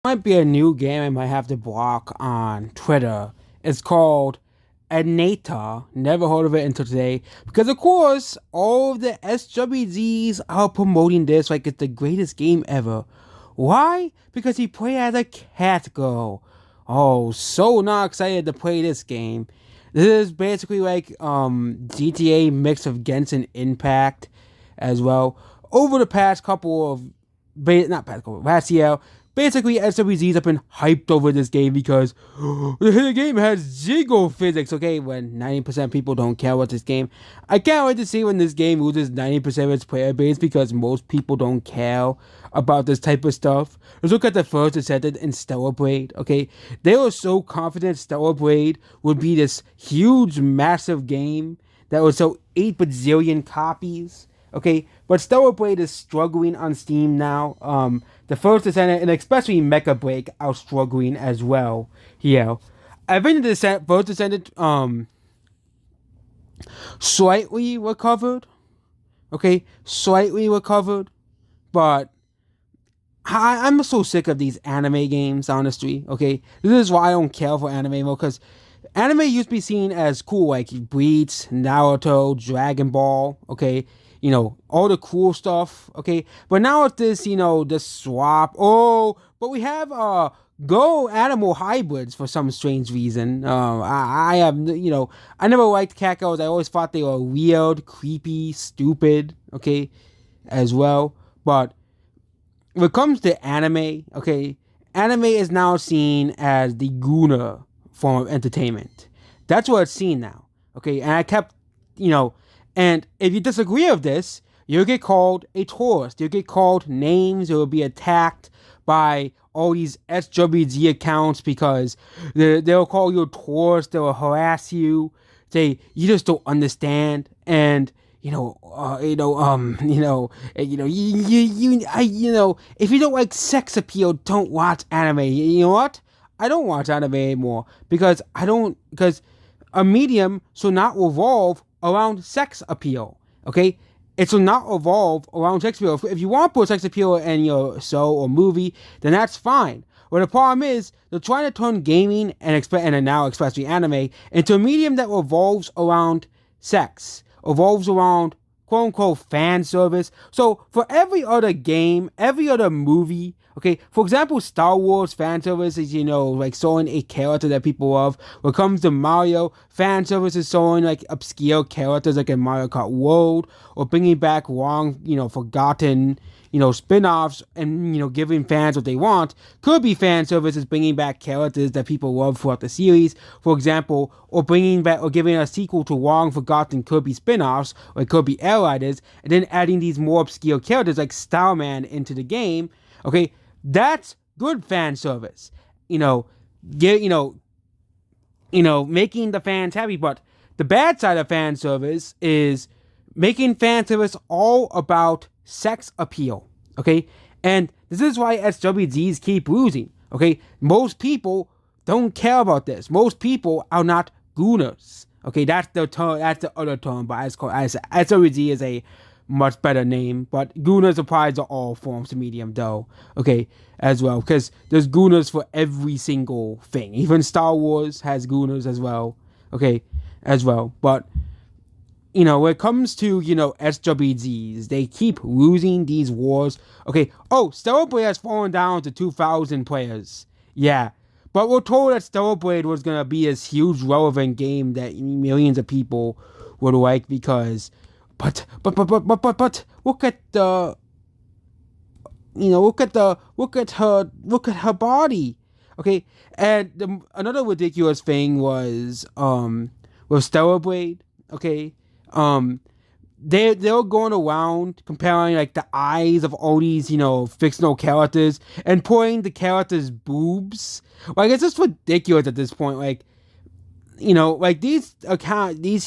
Might be a new game I might have to block on Twitter. It's called Anata. Never heard of it until today. Because of course, all of the SWZs are promoting this like it's the greatest game ever. Why? Because he played as a cat girl. Oh, so not excited to play this game. This is basically like GTA mixed with Genshin Impact as well. Over the past couple of not past couple last year, basically SWZs have been hyped over this game because the game has zero physics. Okay, when 90% of people don't care about this game, I can't wait to see when this game loses 90% of its player base because most people don't care about this type of stuff. Let's look at the first Descendant in Stellar Blade. Okay, they were so confident Stellar Blade would be this huge, massive game that would sell 8 bazillion copies. Okay, but Stellar Blade is struggling on Steam now. The first Descendant and especially Mecha Break are struggling as well here. I think the first Descendant slightly recovered. Okay, slightly recovered, but I'm so sick of these anime games, honestly. Okay, this is why I don't care for anime anymore, because anime used to be seen as cool, like Bleach, Naruto, Dragon Ball. Okay, all the cool stuff. Okay, but now it's this, the swap. Oh, but we have Go animal hybrids for some strange reason. I have, I never liked cacos. I always thought they were weird, creepy, stupid. Okay, as well, but when it comes to anime, okay, anime is now seen as the gooner form of entertainment. That's what it's seen now. Okay, and I kept, and if you disagree with this, you'll get called a tourist. You'll get called names. You'll be attacked by all these SWZ accounts because they'll call you a tourist. They'll harass you. Say you just don't understand, and if you don't like sex appeal, don't watch anime. You know what? I don't watch anime anymore because a medium should not revolve around sex appeal. Okay, it should not revolve around sex appeal. If you want to put sex appeal in your show or movie, then that's fine. But the problem is they're trying to turn gaming and now especially anime into a medium that revolves around sex, revolves around quote unquote fan service. So for every other game, every other movie, okay, for example, Star Wars fan service is, like showing a character that people love. When it comes to Mario, fan service is showing like obscure characters like in Mario Kart World, or bringing back long, forgotten, spin-offs and, giving fans what they want. Could be fan services bringing back characters that people love throughout the series, for example, or bringing back or giving a sequel to long forgotten could be spin-offs, or it could be air riders, and then adding these more obscure characters like Starman into the game. Okay, that's good fan service. Making the fans happy. But the bad side of fan service is making fan service all about sex appeal. Okay, and this is why SWZs keep losing. Okay, most people don't care about this. Most people are not gooners. Okay, that's the term. That's the other term, but SWZ is a much better name. But gooners applies to all forms of medium, though. Okay, as well, because there's gooners for every single thing. Even Star Wars has gooners as well. Okay, as well, but when it comes to, SWZs, they keep losing these wars. Okay, Stellar Blade has fallen down to 2,000 players. Yeah, but we're told that Stellar Blade was going to be this huge relevant game that millions of people would like because, but, look at the, look at her body. Okay, and another ridiculous thing was, with Stellar Blade, okay, they were going around comparing like the eyes of all these fictional characters and pointing the characters' boobs. Like, it's just ridiculous at this point. Like, like these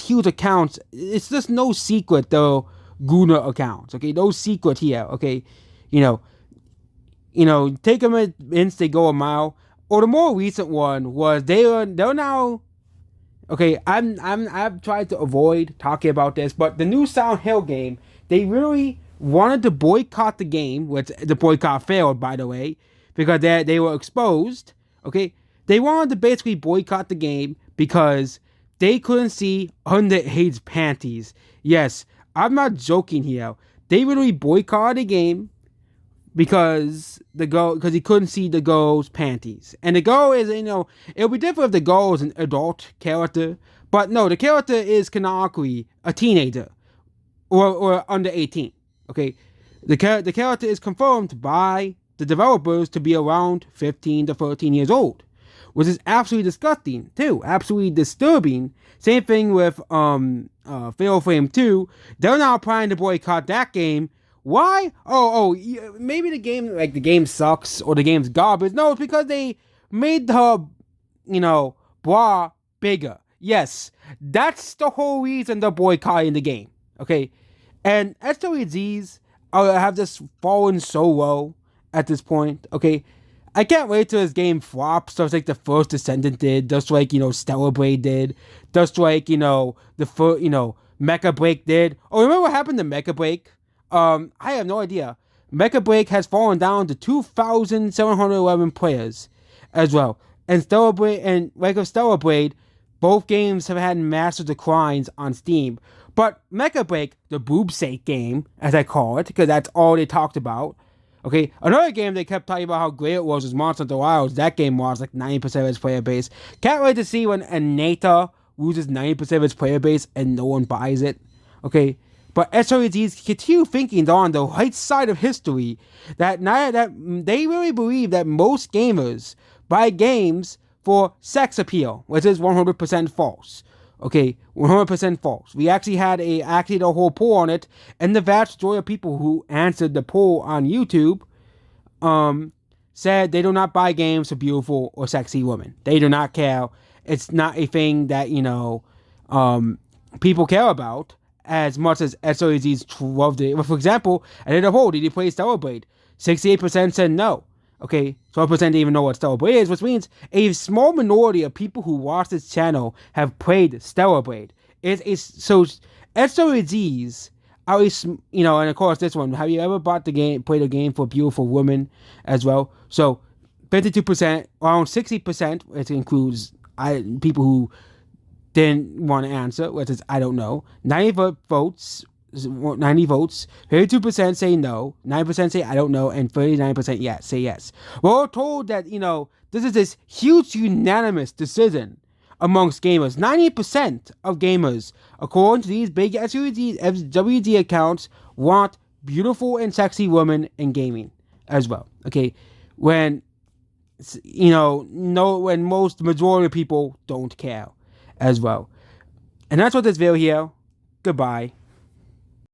huge accounts, it's just no secret though. Gooner accounts, okay, no secret here. Okay, take them an inch, they go a mile. Or the more recent one was they're now. Okay, I've tried to avoid talking about this, but the new Silent Hill game, they really wanted to boycott the game, which the boycott failed, by the way, because they were exposed. Okay, they wanted to basically boycott the game because they couldn't see underage panties. Yes, I'm not joking here. They literally boycotted the game because he couldn't see the girl's panties. And the girl is, it would be different if the girl was an adult character, but no, the character is canonically a teenager or under 18. Okay, the character is confirmed by the developers to be around 15 to 13 years old, which is absolutely disgusting too, absolutely disturbing. Same thing with Fatal Frame 2. They're now planning to boycott that game. Why? Maybe the game sucks or the game's garbage. No, it's because they made her, bra bigger. Yes, that's the whole reason they're boycotting the game. Okay, and SWGs have just fallen so low at this point. Okay, I can't wait till this game flops, just like the first Descendant did, just like, Stellar Blade did, just like, the first, Mecha Break did. Oh, remember what happened to Mecha Break? I have no idea. Mecha Break has fallen down to 2,711 players as well. And Stellar Blade and like of Stellar Blade, both games have had massive declines on Steam. But Mecha Break, the boob sake game, as I call it, because that's all they talked about. Okay, another game they kept talking about how great it was Monster Hunter Wilds. That game lost like 90% of its player base. Can't wait to see when Anata loses 90% of its player base and no one buys it. Okay, but SREGs continue thinking they're on the right side of history. That they really believe that most gamers buy games for sex appeal, which is 100% false. Okay, 100% false. We actually had a whole poll on it, and the vast majority of people who answered the poll on YouTube said they do not buy games for beautiful or sexy women. They do not care. It's not a thing that, people care about as much as SREGs loved it. For example, I did a poll, did you play Stellar Blade? 68% said no. Okay, 12% didn't even know what Stellar Blade is, which means a small minority of people who watch this channel have played Stellar Blade. So SREGs are, and of course this one, have you ever played a game for beautiful women as well? So 52%, around 60%, which includes people who didn't want to answer, which is I don't know. 90 votes, 32% say no, 9% say I don't know, and 39% say yes. We're all told that, this is this huge unanimous decision amongst gamers. 90% of gamers, according to these big SWG accounts, want beautiful and sexy women in gaming as well. Okay, when when majority of people don't care as well. And that's what this video here. Goodbye.